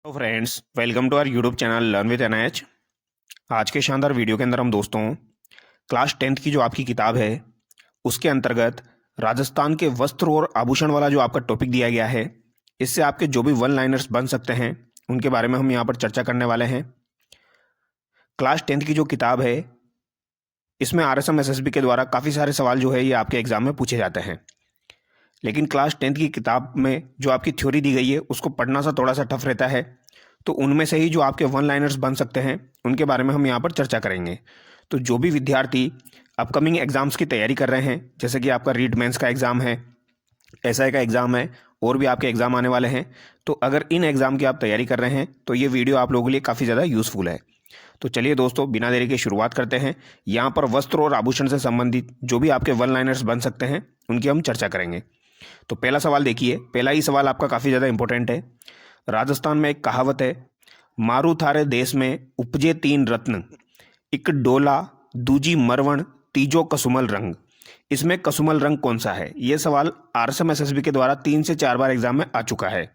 तो friends, welcome to our YouTube channel learn with NH. आज के शानदार वीडियो के अंदर हम दोस्तों क्लास 10th की जो आपकी किताब है उसके अंतर्गत राजस्थान के वस्त्र और आभूषण वाला जो आपका टॉपिक दिया गया है, इससे आपके जो भी वन लाइनर्स बन सकते हैं उनके बारे में हम यहाँ पर चर्चा करने वाले हैं। क्लास 10th की जो किताब है इसमें RSM SSB के द्वारा काफ़ी सारे सवाल जो है ये आपके एग्जाम में पूछे जाते हैं, लेकिन क्लास 10th की किताब में जो आपकी थ्योरी दी गई है उसको पढ़ना सा थोड़ा सा टफ रहता है। तो उनमें से ही जो आपके वन लाइनर्स बन सकते हैं उनके बारे में हम यहाँ पर चर्चा करेंगे। तो जो भी विद्यार्थी अपकमिंग एग्जाम्स की तैयारी कर रहे हैं, जैसे कि आपका रीड मेंस का एग्ज़ाम है, SI का एग्ज़ाम है और भी आपके एग्ज़ाम आने वाले हैं, तो अगर इन एग्ज़ाम की आप तैयारी कर रहे हैं तो ये वीडियो आप लोगों के लिए काफ़ी ज़्यादा यूज़फुल है। तो चलिए दोस्तों, बिना देरी के शुरुआत करते हैं। यहाँ पर वस्त्र और आभूषण से संबंधित जो भी आपके वन लाइनर्स बन सकते हैं उनकी हम चर्चा करेंगे। तो पहला सवाल देखिए, पहला ही सवाल आपका काफ़ी ज़्यादा इंपॉर्टेंट है। राजस्थान में एक कहावत है, मारू थारे देश में उपजे तीन रत्न, एक डोला, दूजी मरवण, तीजो कसुमल रंग। इसमें कसुमल रंग कौन सा है? ये सवाल RSM SSB के द्वारा 3 से 4 बार एग्जाम में आ चुका है।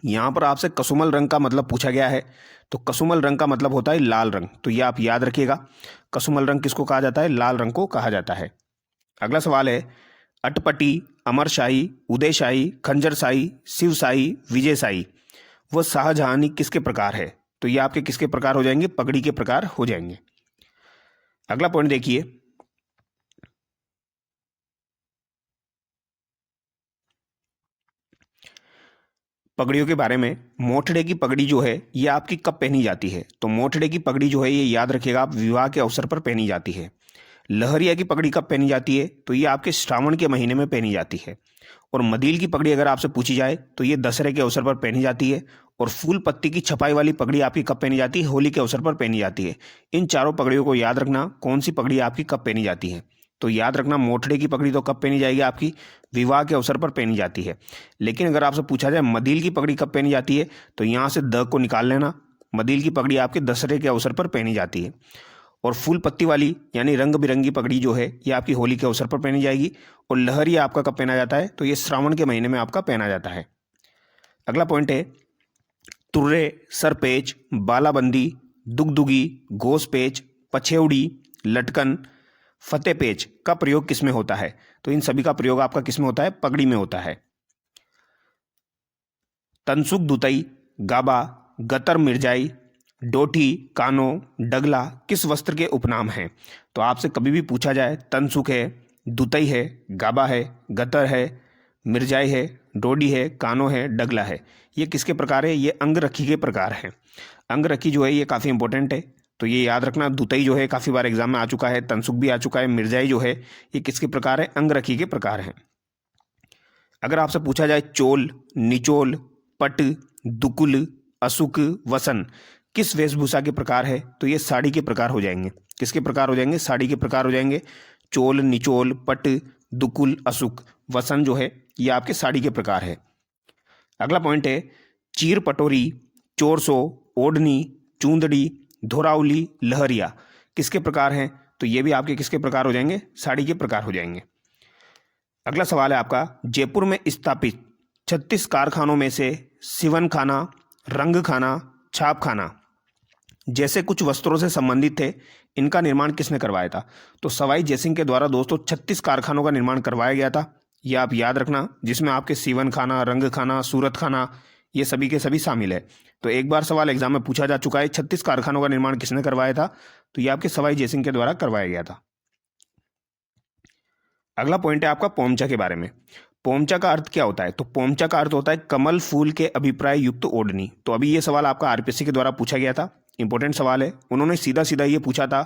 यहाँ पर आपसे कसुमल रंग का मतलब पूछा गया है, तो कसुमल रंग का मतलब होता है लाल रंग। तो ये आप याद रखिएगा, कसुमल रंग किसको कहा जाता है? लाल रंग को कहा जाता है। अगला सवाल है, अटपटी, अमरशाही, उदयशाही, खंजरशाही, शिवशाही, विजयशाही व शाहजहानी किसके प्रकार है? तो ये आपके किसके प्रकार हो जाएंगे? पगड़ी के प्रकार हो जाएंगे। अगला पॉइंट देखिए, पगड़ियों के बारे में। मोठड़े की पगड़ी जो है ये आपकी कब पहनी जाती है? तो मोठड़े की पगड़ी जो है ये याद रखिएगा आप, विवाह के अवसर पर पहनी जाती है। लहरिया की पगड़ी कब पहनी जाती है? तो ये आपके श्रावण के महीने में पहनी जाती है। और मदील की पगड़ी अगर आपसे पूछी जाए तो ये दशहरे के अवसर पर पहनी जाती है। और फूल पत्ती की छपाई वाली पगड़ी आपकी कब पहनी जाती है? होली के अवसर पर पहनी जाती है। इन चारों पगड़ियों को याद रखना, कौन सी पगड़ी आपकी कब पहनी जाती है। तो याद रखना, मोठड़े की पगड़ी तो कब पहनी जाएगी? आपकी विवाह के अवसर पर पहनी जाती है। लेकिन अगर आपसे पूछा जाए मदील की पगड़ी कब पहनी जाती है, तो यहाँ से द को निकाल लेना। मदील की पगड़ी आपके दशहरे के अवसर पर पहनी जाती है। और फूल पत्ती वाली यानी रंग बिरंगी पगड़ी जो है ये आपकी होली के अवसर पर पहनी जाएगी। और लहरिया आपका कब पहना जाता है? तो ये श्रावण के महीने में आपका पहना जाता है। अगला पॉइंट है, तुर्रे, सरपेच, बालाबंदी, दुगदुगी, घोसपेच, पछेवड़ी, लटकन, फतेपेच का प्रयोग किसमें होता है? तो इन सभी का प्रयोग आपका किसमें होता है? पगड़ी में होता है। तनसुक दुतई, गाबा, गतर मिर्जाई, डोठी, कानो, डगला किस वस्त्र के उपनाम हैं? तो आपसे कभी भी पूछा जाए तनसुक है, दुतई है, गाबा है, गतर है, मिर्जाई है, डोडी है, कानो है, डगला है, ये किसके प्रकार है? ये अंगरखी के प्रकार हैं। अंगरखी जो है ये काफ़ी इंपॉर्टेंट है, तो ये याद रखना। दुतई जो है काफ़ी बार एग्जाम में आ चुका है, तनसुक भी आ चुका है, मिर्जाई जो है ये किसके प्रकार है? अंगरखी के प्रकार हैं। अगर आपसे पूछा जाए चोल, निचोल, पट, दुकुल, असुक, वसन किस वेशभूषा के प्रकार है? तो ये साड़ी के प्रकार हो जाएंगे। किसके प्रकार हो जाएंगे? साड़ी के प्रकार हो जाएंगे। चोल, निचोल, पट, दुकुल, असुक, वसन जो है ये आपके साड़ी के प्रकार है। अगला पॉइंट है, चीर पटोरी, चोरसो, ओढ़नी, चूंदड़ी, धोरावली, लहरिया किसके प्रकार हैं? तो ये भी आपके किसके प्रकार हो जाएंगे? साड़ी के प्रकार हो जाएंगे। अगला सवाल है आपका, जयपुर में स्थापित 36 कारखानों में से सिवन खाना, रंग खाना, छाप खाना जैसे कुछ वस्त्रों से संबंधित थे, इनका निर्माण किसने करवाया था? तो सवाई जयसिंह के द्वारा दोस्तों 36 कारखानों का निर्माण करवाया गया था। ये आप याद रखना, जिसमें आपके सीवन खाना, रंग खाना, सूरत खाना ये सभी के सभी शामिल है। तो एक बार सवाल एग्जाम में पूछा जा चुका है, 36 कारखानों का निर्माण किसने करवाया था? तो ये आपके सवाई जयसिंह के द्वारा करवाया गया था। अगला पॉइंट है आपका पोमचा के बारे में। पोमचा का अर्थ क्या होता है? तो पोमचा का अर्थ होता है कमल फूल के अभिप्राय युक्त ओढ़नी। तो अभी ये सवाल आपका RPSC के द्वारा पूछा गया था, इंपॉर्टेंट सवाल है। उन्होंने सीधा सीधा ये पूछा था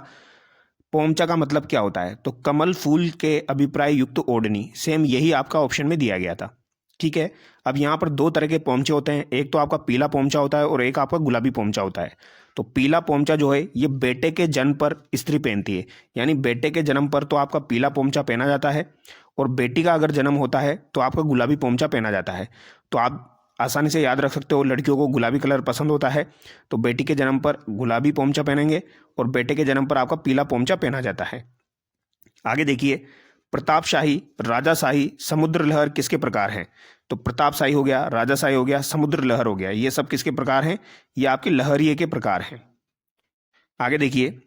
पोमचा का मतलब क्या होता है? तो कमल फूल के अभिप्राय युक्त ओढ़नी, सेम यही आपका ऑप्शन में दिया गया था। ठीक है, अब यहाँ पर दो तरह के पोमचे होते हैं, एक तो आपका पीला पोमचा होता है और एक आपका गुलाबी पोमचा होता है। तो पीला पोमचा जो है ये बेटे के जन्म पर स्त्री पहनती है, यानी बेटे के जन्म पर तो आपका पीला पोमचा पहना जाता है, और बेटी का अगर जन्म होता है तो आपका गुलाबी पोमचा पहना जाता है। तो आप आसानी से याद रख सकते हो, लड़कियों को गुलाबी कलर पसंद होता है तो बेटी के जन्म पर गुलाबी पोमचा पहनेंगे और बेटे के जन्म पर आपका पीला पोमचा पहना जाता है। आगे देखिए, प्रतापशाही, राजाशाही, समुद्र लहर किसके प्रकार हैं? तो प्रतापशाही हो गया, राजाशाही हो गया, समुद्र लहर हो गया, ये सब किसके प्रकार हैं? ये आपके लहरिये के प्रकार हैं। आगे देखिए,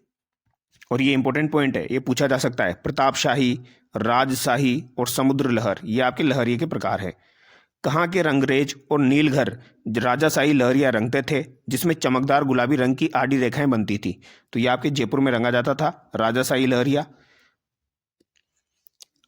और ये इंपॉर्टेंट पॉइंट है, ये पूछा जा सकता है। प्रतापशाही, राजशाही और समुद्र लहर ये आपके लहरिये के प्रकार है। कहाँ के रंगरेज और नीलघर राजाशाही लहरिया रंगते थे जिसमें चमकदार गुलाबी रंग की आड़ी रेखाएं बनती थी? तो ये आपके जयपुर में रंगा जाता था राजाशाही लहरिया।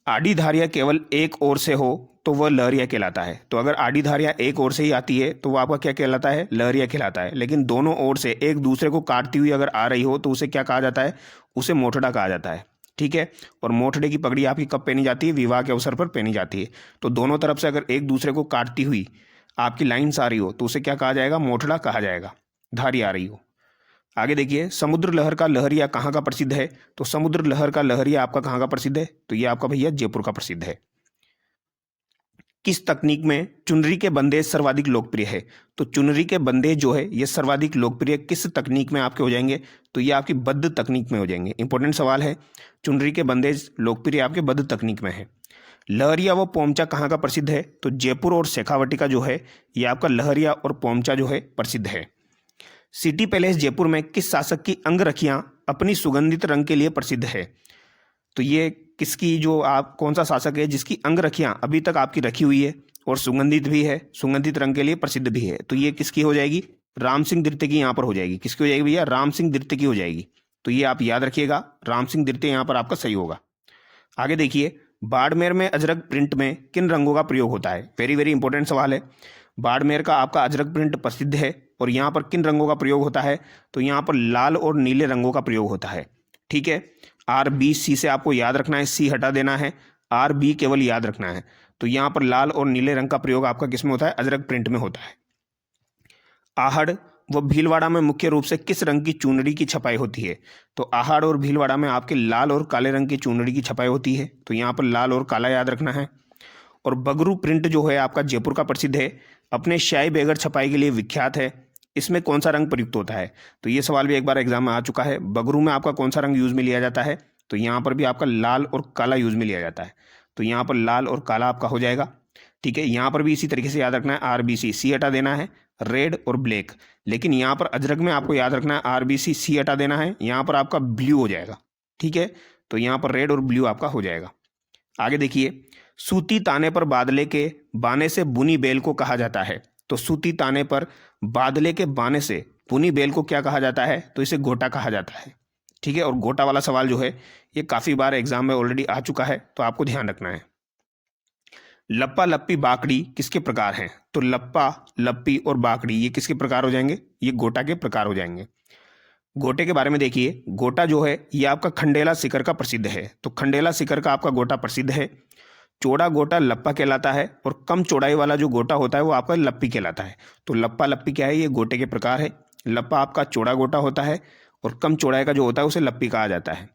आड़ी धारियाँ केवल एक ओर से हो तो वह लहरिया कहलाता है। तो अगर आड़ी धारियाँ एक ओर से ही आती है तो वह आपका क्या कहलाता है? लहरिया कहलाता है। लेकिन दोनों ओर से एक दूसरे को काटती हुई अगर आ रही हो तो उसे क्या कहा जाता है? उसे मोठड़ा कहा जाता है। ठीक है। और मोठड़े की पगड़ी आपकी कब पहनी जाती है? विवाह के अवसर पर पहनी जाती है। तो दोनों तरफ से अगर एक दूसरे को काटती हुई आपकी लाइन्स आ रही हो तो उसे क्या कहा जाएगा? मोठड़ा कहा जाएगा, धारी आ रही हो। आगे देखिए, समुद्र लहर का लहरिया कहाँ का प्रसिद्ध है? तो समुद्र लहर का लहरिया आपका कहाँ का प्रसिद्ध है? तो ये आपका भैया जयपुर का प्रसिद्ध है। किस तकनीक में चुनरी के बंदेज सर्वाधिक लोकप्रिय है? तो चुनरी के बंदेज जो है ये सर्वाधिक लोकप्रिय किस तकनीक में आपके हो जाएंगे? तो ये आपकी बद्ध तकनीक में हो जाएंगे। इंपॉर्टेंट सवाल है, चुनरी के बंदेज लोकप्रिय आपके बद्ध तकनीक में है। लहरिया व पोमचा कहाँ का प्रसिद्ध है? तो जयपुर और शेखावटी का जो है ये आपका लहरिया और पोमचा जो है प्रसिद्ध है। सिटी पैलेस जयपुर में किस शासक की अंगरखियां अपनी सुगंधित रंग के लिए प्रसिद्ध है? तो ये किसकी, जो आप कौन सा शासक है जिसकी अंगरखियां अभी तक आपकी रखी हुई है और सुगंधित भी है, सुगंधित रंग के लिए प्रसिद्ध भी है? तो ये किसकी हो जाएगी? राम सिंह द्वितीय की यहाँ पर हो जाएगी। किसकी हो जाएगी भैया? राम सिंह द्वितीय की हो जाएगी। तो ये आप याद रखिएगा, राम सिंह द्वितीय यहाँ पर आपका सही होगा। आगे देखिए, बाड़मेर में अजरक प्रिंट में किन रंगों का प्रयोग होता है? वेरी वेरी इंपॉर्टेंट सवाल है। बाड़मेर का आपका अजरक प्रिंट प्रसिद्ध है और यहाँ पर किन रंगों का प्रयोग होता है? तो यहाँ पर लाल और नीले रंगों का प्रयोग होता है। ठीक है। RBC से आपको याद रखना है, C हटा देना है, RB केवल याद रखना है। तो यहाँ पर लाल और नीले रंग का प्रयोग आपका किसमें होता है? अजरक प्रिंट में होता है। आहड़ व भीलवाड़ा में मुख्य रूप से किस रंग की चुनरी की छपाई होती है? तो आहड़ और भीलवाड़ा में आपके लाल और काले रंग की चुनरी की छपाई होती है। तो यहाँ पर लाल और काला याद रखना है। और बगरू प्रिंट जो है आपका जयपुर का प्रसिद्ध है, अपने शाही बेगर छपाई के लिए विख्यात है। इसमें कौन सा रंग प्रयुक्त होता है? तो ये सवाल भी एक बार एग्जाम में आ चुका है। बगरू में आपका कौन सा रंग यूज में लिया जाता है? तो यहाँ पर भी आपका लाल और काला यूज में लिया जाता है। तो यहाँ पर लाल और काला आपका हो जाएगा। ठीक है। यहाँ पर भी इसी तरीके से याद रखना है, RBC, C हटा देना है, रेड और ब्लैक। लेकिन यहाँ पर अजरक में आपको याद रखना है, RBC, C हटा देना है, यहाँ पर आपका ब्लू हो जाएगा। ठीक है। तो यहाँ पर रेड और ब्लू आपका हो जाएगा। आगे देखिए, सूती ताने पर बादले के बाने से बुनी बेल को कहा जाता है। तो सूती ताने पर बादले के बाने से बुनी बेल को क्या कहा जाता है? तो इसे गोटा कहा जाता है। ठीक है। और गोटा वाला सवाल जो है ये काफ़ी बार एग्जाम में ऑलरेडी आ चुका है, तो आपको ध्यान रखना है। लप्पा लप्पी बाकड़ी किसके प्रकार हैं? तो लप्पा, लप्पी और बाकड़ी ये किसके प्रकार हो जाएंगे? ये गोटा के प्रकार हो जाएंगे। गोटे के बारे में देखिए, गोटा जो है ये आपका खंडेला शिखर का प्रसिद्ध है। तो खंडेला शिखर का आपका गोटा प्रसिद्ध है। चौड़ा गोटा लप्पा कहलाता है और कम चौड़ाई वाला जो गोटा होता है वो आपका लप्पी कहलाता है। तो लप्पा लप्पी क्या है? ये गोटे के प्रकार है। लप्पा आपका चौड़ा गोटा होता है और कम चौड़ाई का जो होता है उसे लप्पी कहा जाता है।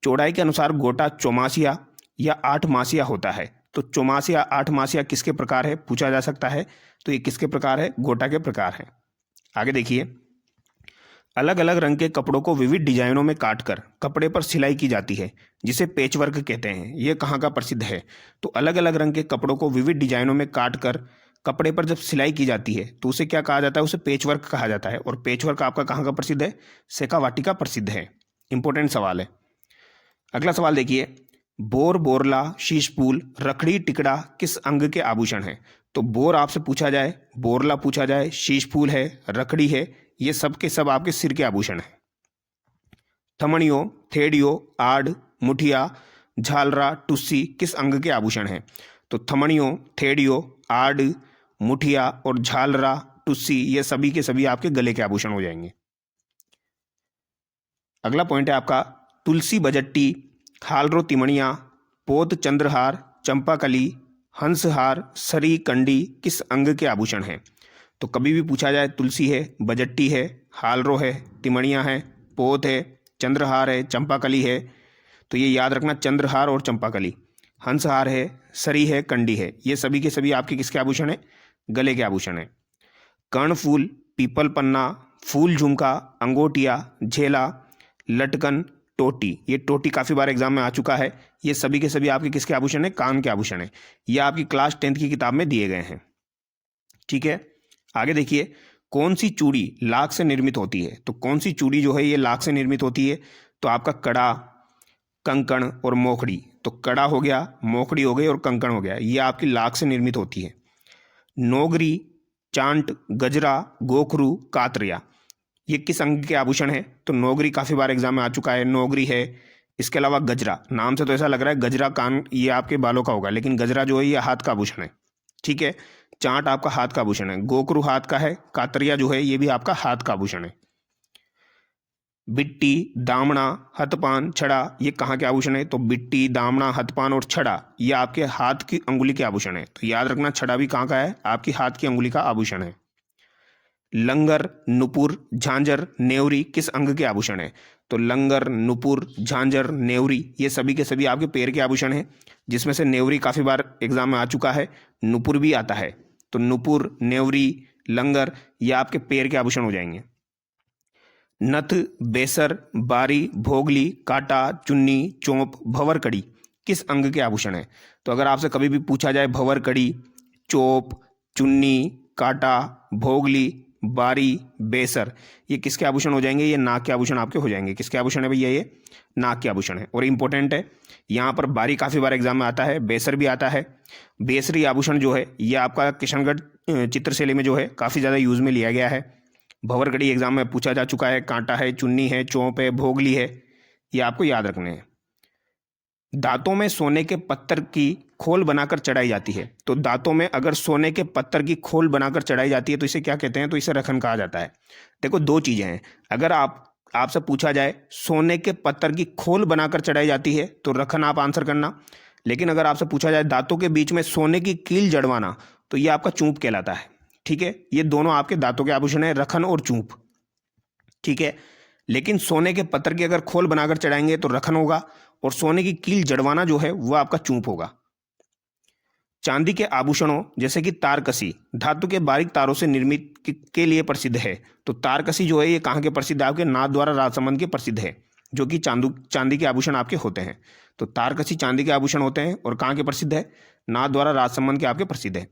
चौड़ाई के अनुसार गोटा चौमासिया या 8 मासिया होता है। तो चौमासिया 8 मासिया किसके प्रकार है? पूछा जा सकता है। तो ये किसके प्रकार है? गोटा के प्रकार है। आगे देखिए, अलग अलग रंग के कपड़ों को विविध डिजाइनों में काटकर कपड़े पर सिलाई की जाती है जिसे पेचवर्क कहते हैं। यह कहाँ का प्रसिद्ध है? तो अलग अलग रंग के कपड़ों को विविध डिजाइनों में काटकर कपड़े पर जब सिलाई की जाती है तो उसे क्या कहा जाता है? उसे पेचवर्क कहा जाता है। और पेचवर्क आपका कहाँ का प्रसिद्ध है? शेखावाटी का प्रसिद्ध है। इंपॉर्टेंट सवाल है। अगला सवाल देखिए, बोर, बोरला, शीशपूल, रखड़ी, टिकड़ा किस अंग के आभूषण है? तो बोर आपसे पूछा जाए, बोरला पूछा जाए, शीशपूल है, रखड़ी है, ये सब के सब आपके सिर के आभूषण हैं। थमणियों, थेड़ियों, आड़, मुठिया, झालरा, टुस्सी किस अंग के आभूषण हैं? तो थमणियों, थेड़ियों, आड़, मुठिया और झालरा, टुस्सी ये सभी के सभी आपके गले के आभूषण हो जाएंगे। अगला पॉइंट है आपका तुलसी बजट्टी, खालरो तिमणिया, पोत चंद्रहार, चंपाकली, हंसहार, सरी कंडी किस अंग के आभूषण हैं? तो कभी भी पूछा जाए, तुलसी है, बजट्टी है, हालरो है, तिमणिया है, पोत है, चंद्रहार है, चंपाकली है, तो ये याद रखना, चंद्रहार और चंपाकली। हंसहार है, सरी है, कंडी है, ये सभी के सभी आपके किसके आभूषण है? गले के आभूषण है। कर्णफूल, पीपल पन्ना, फूल झुमका, अंगोटिया, झेला, लटकन, टोटी, ये टोटी काफ़ी बार एग्जाम में आ चुका है। ये सभी के सभी आपके किसके आभूषण है? कान के आभूषण है। ये आपकी क्लास 10th की किताब में दिए गए हैं। ठीक है, आगे देखिए, कौन सी चूड़ी लाख से निर्मित होती है? तो कौन सी चूड़ी जो है ये लाख से निर्मित होती है? तो आपका कड़ा, कंकण और मोखड़ी। तो कड़ा हो गया, मोखड़ी हो गई और कंकण हो गया, ये आपकी लाख से निर्मित होती है। नोगरी, चांट, गजरा, गोखरू, कातरिया, ये किस अंग के आभूषण है? तो नोगरी काफ़ी बार एग्जाम में आ चुका है, नोगरी है। इसके अलावा गजरा, नाम से तो ऐसा लग रहा है गजरा कान, ये आपके बालों का होगा, लेकिन गजरा जो है ये हाथ का आभूषण है। ठीक है, चांट आपका हाथ का आभूषण है, गोखरू हाथ का है, कातरिया जो है ये भी आपका हाथ का आभूषण है। बिट्टी, दामना, हथपान, छड़ा, ये कहाँ के आभूषण है? तो बिट्टी, दामना, हथपान और छड़ा ये आपके हाथ की अंगुली के आभूषण है। तो याद रखना, छड़ा भी कहाँ का है? आपकी हाथ की अंगुली का आभूषण है। लंगर, नुपुर, झांझर, नेवरी किस अंग के आभूषण है? तो लंगर, नुपुर, झांझर, नेवरी ये सभी के सभी आपके पैर के आभूषण हैं, जिसमें से नेवरी काफ़ी बार एग्जाम में आ चुका है, नुपुर भी आता है। तो नुपुर, नेवरी, लंगर ये आपके पैर के आभूषण हो जाएंगे। नथ, बेसर, बारी, भोगली, काटा, चुन्नी, चोंप, भंवर कड़ी किस अंग के आभूषण है? तो अगर आपसे कभी भी पूछा जाए भंवर कड़ी, चोप, चुन्नी, काटा, भोगली, बारी, बेसर ये किसके आभूषण हो जाएंगे? ये नाक के आभूषण आपके हो जाएंगे। किसके आभूषण है भैया? ये नाक के आभूषण है। और इंपॉर्टेंट है, यहाँ पर बारी काफ़ी बार एग्जाम में आता है, बेसर भी आता है। बेसरी आभूषण जो है ये आपका किशनगढ़ चित्रशैली में जो है काफ़ी ज़्यादा यूज़ में लिया गया है। भंवरकड़ी एग्जाम में पूछा जा चुका है, कांटा है, चुन्नी है, चोंप है, भोगली है, ये आपको याद रखने हैं। दांतों में सोने के पत्थर की खोल बनाकर चढ़ाई जाती है। तो दांतों में अगर सोने के पत्थर की खोल बनाकर चढ़ाई जाती है तो इसे क्या कहते हैं? तो इसे रखन कहा जाता है। देखो, दो चीजें हैं, अगर आपसे पूछा जाए सोने के पत्थर की खोल बनाकर चढ़ाई जाती है तो रखन आप आंसर करना, लेकिन अगर आपसे पूछा जाए दांतों के बीच में सोने की कील जड़वाना तो ये आपका चूंप कहलाता है। ठीक है, ये दोनों आपके दांतों के आभूषण है, रखन और चूंप। ठीक है, लेकिन सोने के पत्थर की अगर खोल बनाकर चढ़ाएंगे तो रखन होगा, और सोने की कील जड़वाना जो है वो आपका चूंप होगा। चांदी के आभूषणों जैसे कि तारकसी धातु के बारीक तारों से निर्मित के लिए प्रसिद्ध है। तो तारकसी जो है ये कहाँ के प्रसिद्ध है? आपके नाथ द्वारा राजसमंद के प्रसिद्ध है, जो कि चांदी के आभूषण आपके होते हैं। तो तारकसी चांदी के आभूषण होते हैं और कहाँ के प्रसिद्ध है? नाथ द्वारा राजसमंद के आपके प्रसिद्ध है।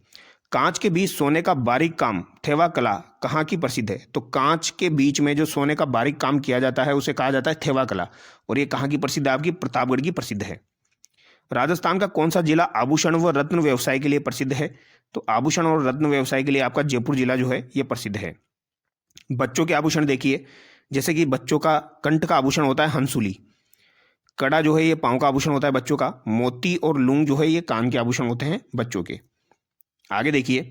कांच के बीच सोने का बारीक काम थेवा कला कहाँ की प्रसिद्ध है? तो कांच के बीच में जो सोने का बारीक काम किया जाता है उसे कहा जाता है थेवा कला, और ये कहाँ की प्रसिद्ध है? आपकी प्रतापगढ़ की प्रसिद्ध है। राजस्थान का कौन सा जिला आभूषण व रत्न व्यवसाय के लिए प्रसिद्ध है? तो आभूषण और रत्न व्यवसाय के लिए आपका जयपुर जिला जो है ये प्रसिद्ध है। बच्चों के आभूषण देखिए, जैसे कि बच्चों का कंठ का आभूषण होता है हंसुली, कड़ा जो है ये पांव का आभूषण होता है बच्चों का, मोती और लूंग जो है ये कान के आभूषण होते हैं बच्चों के। आगे देखिए,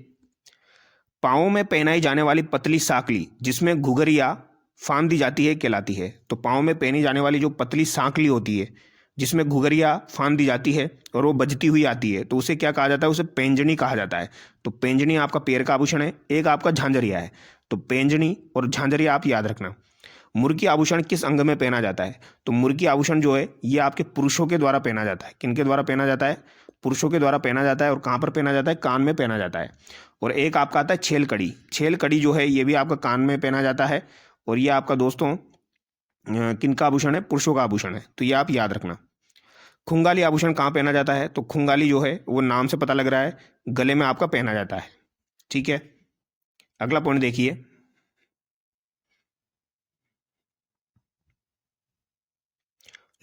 पाँव में पहनाई जाने वाली पतली साकली जिसमें घुघरिया फांद दी जाती है कहलाती है। तो पाँव में पहनी जाने वाली जो पतली साकली होती है जिसमें घुघरिया फांद दी जाती है और वो बजती हुई आती है तो उसे क्या कहा जाता है? उसे पेंजनी कहा जाता है। तो पेंजनी आपका पैर का आभूषण है, एक आपका झांझरिया है। तो पेंजनी और झांझरिया आप याद रखना। मुर्गी आभूषण किस अंग में पहना जाता है? तो मुर्गी आभूषण जो है ये आपके पुरुषों के द्वारा पहना जाता है। किनके द्वारा पहना जाता है? पुरुषों के द्वारा पहना जाता है। और कहाँ पर पहना जाता है? कान में पहना जाता है। और एक आपका आता है छेल कड़ी, छेल कड़ी जो है ये भी आपका कान में पहना जाता है, और ये आपका दोस्तों किनका आभूषण है? पुरुषों का आभूषण है। तो ये आप याद रखना। खुंगाली आभूषण कहाँ पहना जाता है? तो खुंगाली जो है वो नाम से पता लग रहा है गले में आपका पहना जाता है। ठीक है, अगला पॉइंट देखिए,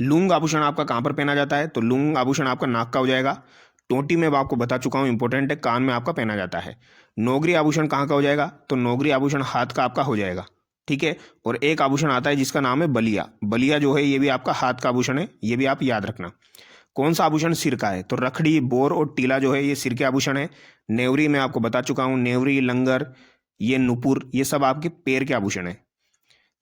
लूंग आभूषण आपका कहाँ पर पहना जाता है? तो लूंग आभूषण आपका नाक का हो जाएगा। टोटी में आपको बता चुका हूँ, इंपॉर्टेंट है, कान में आपका पहना जाता है। नोगरी आभूषण कहाँ का हो जाएगा? तो नोगरी आभूषण हाथ का आपका हो जाएगा। ठीक है, और एक आभूषण आता है जिसका नाम है बलिया, बलिया जो है ये भी आपका हाथ का आभूषण है, ये भी आप याद रखना। कौन सा आभूषण सिर का है? तो रखड़ी, बोर और टीला जो है ये सिर के आभूषण है। नेवरी मैं आपको बता चुका हूँ, नेवरी, लंगर, ये नुपुर ये सब आपके पैर के आभूषण है।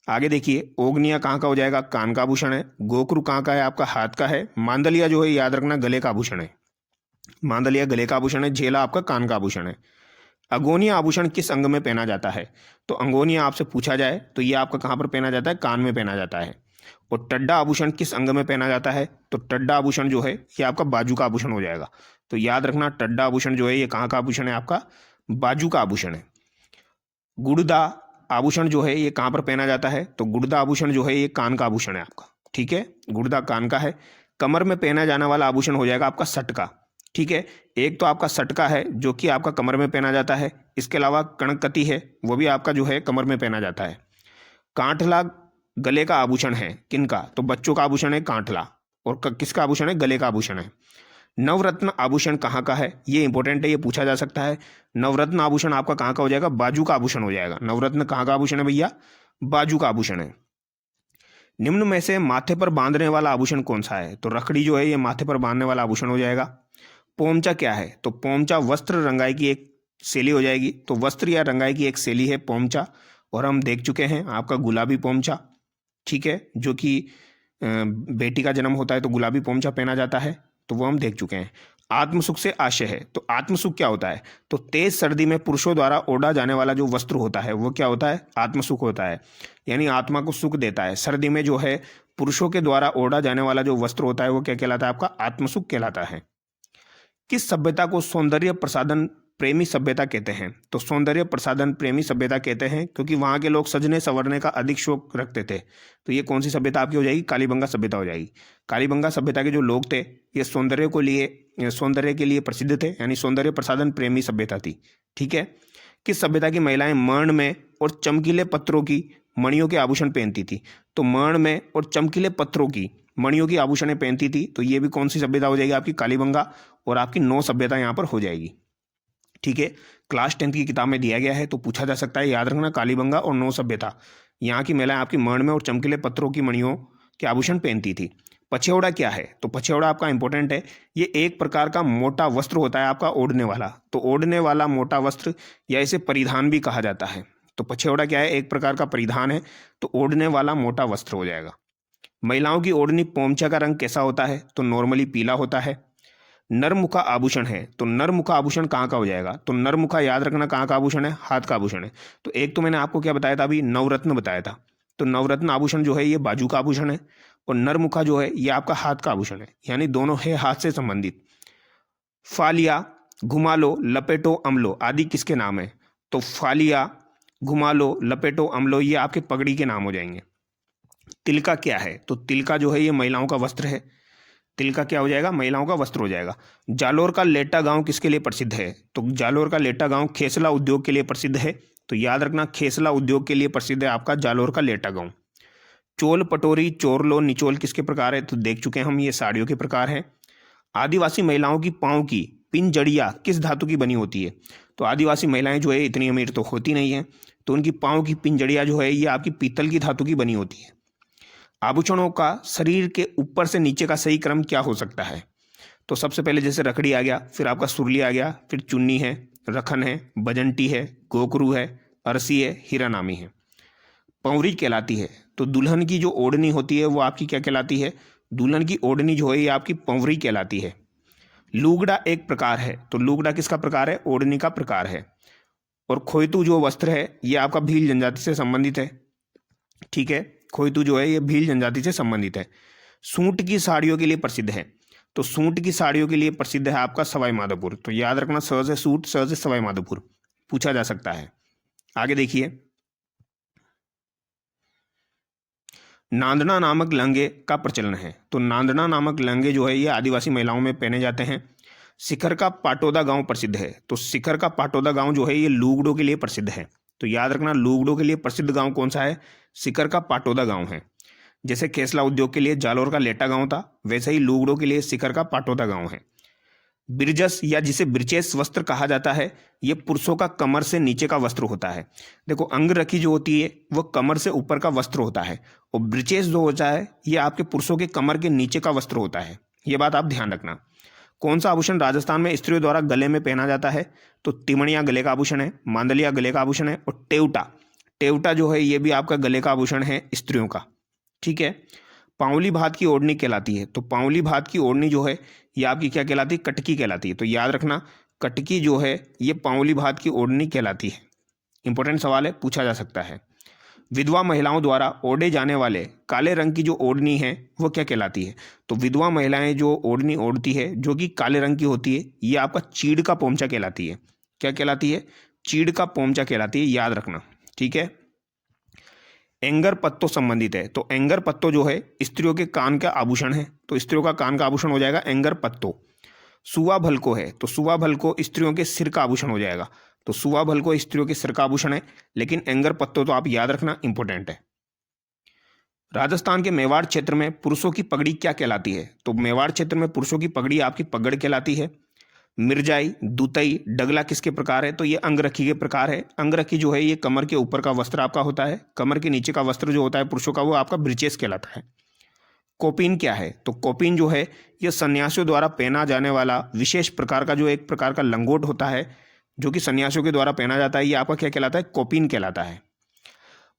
आगे देखिए, ओगनिया कहाँ का हो जाएगा? कान का आभूषण है। गोकरू कहाँ का है? आपका हाथ का है। मांदलिया जो है याद रखना गले का आभूषण है, मांदलिया गले का आभूषण है। झेला आपका कान का आभूषण है। अगोनिया आभूषण किस अंग में पहना जाता है? तो अंगोनिया आपसे पूछा जाए तो ये आपका कहाँ पर पहना जाता है? कान में पहना जाता है। और टड्डा आभूषण किस अंग में पहना जाता है? तो टड्डा आभूषण जो है ये आपका बाजू का आभूषण हो जाएगा। तो याद रखना, टड्डा आभूषण जो है ये कहाँ का आभूषण है? आपका बाजू का आभूषण है। गुड़दा आभूषण जो है ये कहाँ पर पहना जाता है? तो गुड़दा आभूषण जो है ये कान का आभूषण है आपका। ठीक है, गुर्दा कान का है। कमर में पहना जाने वाला आभूषण हो जाएगा आपका सटका। ठीक है, एक तो आपका सटका है जो कि आपका कमर में पहना जाता है, इसके अलावा कणकती है, वो भी आपका जो है कमर में पहना जाता है। कांठला गले का आभूषण है, किनका? तो बच्चों का आभूषण है कांठला। और किसका आभूषण है? गले का आभूषण है। नवरत्न आभूषण कहाँ का है? ये इंपॉर्टेंट है, ये पूछा जा सकता है। नवरत्न आभूषण आपका कहाँ का हो जाएगा? बाजू का आभूषण हो जाएगा। नवरत्न कहाँ का आभूषण है भैया? बाजू का आभूषण है। निम्न में से माथे पर बांधने वाला आभूषण कौन सा है? तो रखड़ी जो है ये माथे पर बांधने वाला आभूषण हो जाएगा। पोमचा क्या है? तो पोमचा वस्त्र रंगाई की एक शैली हो जाएगी। तो वस्त्र या रंगाई की एक शैली है पोमचा, और हम देख चुके हैं आपका गुलाबी पोमचा। ठीक है, जो कि बेटी का जन्म होता है तो गुलाबी पोमचा पहना जाता है, तो वो हम देख चुके हैं। आत्मसुख से आशय है, तो आत्मसुख क्या होता है? तो तेज सर्दी में पुरुषों द्वारा ओढ़ा जाने वाला जो वस्त्र होता है वो क्या होता है? आत्मसुख होता है, यानी आत्मा को सुख देता है। सर्दी में जो है पुरुषों के द्वारा ओढ़ा जाने वाला जो वस्त्र होता है वो क्या कहलाता है? आपका आत्मसुख कहलाता है। किस सभ्यता को सौंदर्य प्रसाधन प्रेमी सभ्यता कहते हैं? तो सौंदर्य प्रसाधन प्रेमी सभ्यता कहते हैं क्योंकि वहाँ के लोग सजने संवरने का अधिक शौक रखते थे। तो ये कौन सी सभ्यता आपकी हो जाएगी? कालीबंगा सभ्यता हो जाएगी। कालीबंगा सभ्यता के जो लोग थे ये सौंदर्य के लिए प्रसिद्ध थे, यानी सौंदर्य प्रसाधन प्रेमी सभ्यता थी। ठीक है, किस सभ्यता की महिलाएं मर्ण में और चमकीले पत्थरों की मणियों के आभूषण पहनती थी? तो मर्ण में और चमकीले पत्थरों की मणियों की आभूषणें पहनती थी। तो ये भी कौन सी सभ्यता हो जाएगी? आपकी कालीबंगा, और आपकी 9 सभ्यता यहाँ पर हो जाएगी। ठीक है, क्लास 10 की किताब में दिया गया है तो पूछा जा सकता है, याद रखना, कालीबंगा और 9 सभ्यता। यहाँ की महिलाएं आपकी मर्ण में और चमकीले पत्थरों की मणियों के आभूषण पहनती थी। पछेवड़ा क्या है? तो पछेवड़ा आपका इंपॉर्टेंट है, ये एक प्रकार का मोटा वस्त्र होता है आपका ओढ़ने वाला। तो ओढ़ने वाला मोटा वस्त्र या इसे परिधान भी कहा जाता है। तो पछेवड़ा क्या है? एक प्रकार का परिधान है, तो ओढ़ने वाला मोटा वस्त्र हो जाएगा। महिलाओं की ओढ़नी पोमचा का रंग कैसा होता है? तो नॉर्मली पीला होता है। नरमुखा आभूषण है, तो नरमुखा आभूषण कहाँ का हो जाएगा? तो नरमुखा याद रखना कहाँ का आभूषण है? हाथ का आभूषण है। तो एक तो मैंने आपको क्या बताया था अभी? नवरत्न बताया था। तो नवरत्न आभूषण जो है ये बाजू का आभूषण है, और नरमुखा जो है ये आपका हाथ का आभूषण है, यानी दोनों है हाथ से संबंधित। फालिया, घुमा लो, लपेटो, अमलो आदि किसके नाम है? तो फालिया, घुमा लो, लपेटो, अमलो ये आपके पगड़ी के नाम हो जाएंगे। तिलका क्या है? तो तिलका जो है ये महिलाओं का वस्त्र है। तिलका क्या हो जाएगा? महिलाओं का वस्त्र हो जाएगा। जालोर का लेटा गांव किसके लिए प्रसिद्ध है? तो जालोर का लेटा गांव खेसला उद्योग के लिए प्रसिद्ध है। तो याद रखना, खेसला उद्योग के लिए प्रसिद्ध है आपका जालोर का लेटा गांव। चोल, पटोरी, चोरलो, निचोल किसके प्रकार है? तो देख चुके हैं हम, ये साड़ियों के प्रकार है। आदिवासी महिलाओं की पाँव की पिंजड़िया किस धातु की बनी होती है? तो आदिवासी महिलाएं जो है इतनी अमीर तो होती नहीं है, तो उनकी पाँव की पिंजड़िया जो है ये आपकी पीतल की धातु की बनी होती है। आभूषणों का शरीर के ऊपर से नीचे का सही क्रम क्या हो सकता है? तो सबसे पहले जैसे रखड़ी आ गया, फिर आपका सुरली आ गया, फिर चुन्नी है, रखन है, बजंटी है, गोकरू है, अरसी है, हीरानामी है। पौरी कहलाती है। तो दुल्हन की जो ओढ़नी होती है वो आपकी क्या कहलाती है? दुल्हन की ओढ़नी जो है ये आपकी पौरी कहलाती है। लुगड़ा एक प्रकार है, तो लुगड़ा किसका प्रकार है? ओढ़नी का प्रकार है। और खोयतू जो वस्त्र है ये आपका भील जनजाति से संबंधित है। ठीक है, खोयतू जो है ये भील जनजाति से संबंधित है। सूट की साड़ियों के लिए प्रसिद्ध है, तो सूट की साड़ियों के लिए प्रसिद्ध है आपका सवाई माधोपुर। तो याद रखना, स से सूट, स से सवाई माधोपुर पूछा जा सकता है। आगे देखिए, नांदना नामक लहंगे का प्रचलन है। तो नांदना नामक लहंगे जो है ये आदिवासी महिलाओं में पहने जाते हैं। शिखर का पाटोदा गांव प्रसिद्ध है, तो शिखर का पाटोदा गांव जो है ये लुगड़ों के लिए प्रसिद्ध है। तो याद रखना, लुगड़ों के लिए प्रसिद्ध गांव कौन सा है? शिखर का पाटोदा गांव है। जैसे खेसला उद्योग के लिए जालोर का लेटा गांव था, वैसे ही लुगड़ों के लिए शिखर का पाटोदा गांव है। बिरजस या जिसे बिरचेस वस्त्र कहा जाता है, ये पुरुषों का कमर से नीचे का वस्त्र होता है। देखो, अंगरखी जो होती है वो कमर से ऊपर का वस्त्र होता है, और ब्रिचेस जो होता है ये आपके पुरुषों के कमर के नीचे का वस्त्र होता है। ये बात आप ध्यान रखना। कौन सा आभूषण राजस्थान में स्त्रियों द्वारा गले में पहना जाता है? तो तिमणिया गले का आभूषण है, मांदलिया गले का आभूषण है, और टेवटा, टेवटा जो है ये भी आपका गले का आभूषण है स्त्रियों का। ठीक है, पांवली भात की ओढ़नी कहलाती है। तो पांवली भात की ओढ़नी जो है ये आपकी क्या कहलाती है? कटकी कहलाती है। तो याद रखना, कटकी जो है ये पांवली भात की ओढ़नी कहलाती है। इंपॉर्टेंट सवाल है, पूछा जा सकता है। विधवा महिलाओं द्वारा ओढ़े जाने वाले काले रंग की जो ओढ़नी है वो क्या कहलाती है? तो विधवा महिलाएं जो ओढ़नी ओढ़ती है जो कि काले रंग की होती है, ये आपका चीड़ का पोमचा कहलाती है। क्या कहलाती है? चीड़ का पोमचा कहलाती है, याद रखना। ठीक है, एंगर पत्तो संबंधित है, तो एंगर पत्तो जो है स्त्रियों के कान का आभूषण है, तो स्त्रियों का कान का आभूषण हो जाएगा एंगर पत्तो। सुवा भलको है, तो सुवा भलको स्त्रियों के सिर का आभूषण हो जाएगा, तो सुवा भलको स्त्रियों के सिर का आभूषण है, लेकिन एंगर पत्तो तो आप याद रखना, इंपॉर्टेंट है। राजस्थान के मेवाड़ क्षेत्र में पुरुषों की पगड़ी क्या कहलाती है? तो मेवाड़ क्षेत्र में पुरुषों की पगड़ी आपकी पगड़ कहलाती है। मिर्जाई, दुतई, डगला किसके प्रकार है? तो ये अंगरखी के प्रकार है। अंगरखी जो है ये कमर के ऊपर का वस्त्र आपका होता है, कमर के नीचे का वस्त्र जो होता है पुरुषों का वो आपका ब्रीचेस कहलाता है। कोपीन क्या है? तो कोपीन जो है ये सन्यासियों द्वारा पहना जाने वाला विशेष प्रकार का जो एक प्रकार का लंगोट होता है जो कि सन्यासियों के द्वारा पहना जाता है, ये आपका क्या कहलाता है? कोपीन कहलाता है।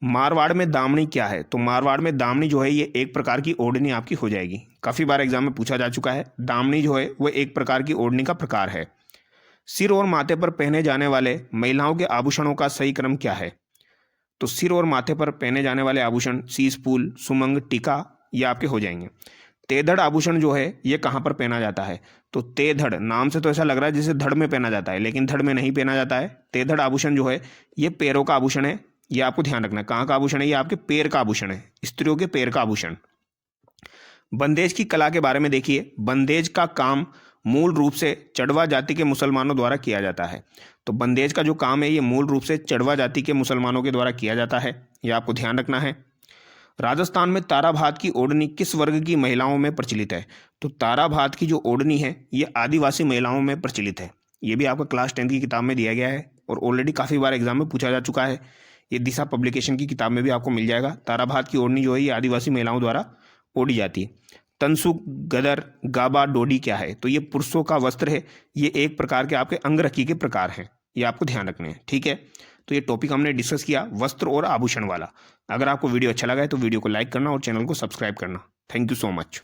मारवाड़ में दामनी क्या है? तो मारवाड़ में दामनी जो है ये एक प्रकार की ओढ़नी आपकी हो जाएगी, काफ़ी बार एग्जाम में पूछा जा चुका है। दामनी जो है वो एक प्रकार की ओढ़नी का प्रकार है। सिर और माथे पर पहने जाने वाले महिलाओं के आभूषणों का सही क्रम क्या है? तो सिर और माथे पर पहने जाने वाले आभूषण शीश फूल, सुमंग, टीका ये आपके हो जाएंगे। तेधड़ आभूषण जो है ये कहाँ पर पहना जाता है? तो तेधड़ नाम से तो ऐसा लग रहा है जैसे धड़ में पहना जाता है, लेकिन धड़ में नहीं पहना जाता है। तेधड़ आभूषण जो है ये पैरों का आभूषण है, ये आपको ध्यान रखना है। कहाँ का आभूषण है? ये आपके पैर का आभूषण है, स्त्रियों के पैर का आभूषण। बंदेज की कला के बारे में देखिए। बंदेज का काम मूल रूप से चड़वा जाति के मुसलमानों द्वारा किया जाता है। तो बंदेज का जो काम है ये मूल रूप से चड़वा जाति के मुसलमानों के द्वारा किया जाता है, ये आपको ध्यान रखना है। राजस्थान में ताराभात की ओढ़नी किस वर्ग की महिलाओं में प्रचलित है? तो ताराभात की जो ओढ़नी है ये आदिवासी महिलाओं में प्रचलित है। ये भी आपका क्लास 10 की किताब में दिया गया है और ऑलरेडी काफ़ी बार एग्जाम में पूछा जा चुका है। ये दिशा पब्लिकेशन की किताब में भी आपको मिल जाएगा। ताराभात की ओढ़नी जो है ये आदिवासी महिलाओं द्वारा ओढ़ी जाती है। तनसुक, गदर, गाबा, डोडी क्या है? तो ये पुरुषों का वस्त्र है, ये एक प्रकार के आपके अंगरखी के प्रकार हैं, ये आपको ध्यान रखने हैं, ठीक है। तो ये टॉपिक हमने डिस्कस किया वस्त्र और आभूषण वाला। अगर आपको वीडियो अच्छा लगा है तो वीडियो को लाइक करना और चैनल को सब्सक्राइब करना। Thank you so much.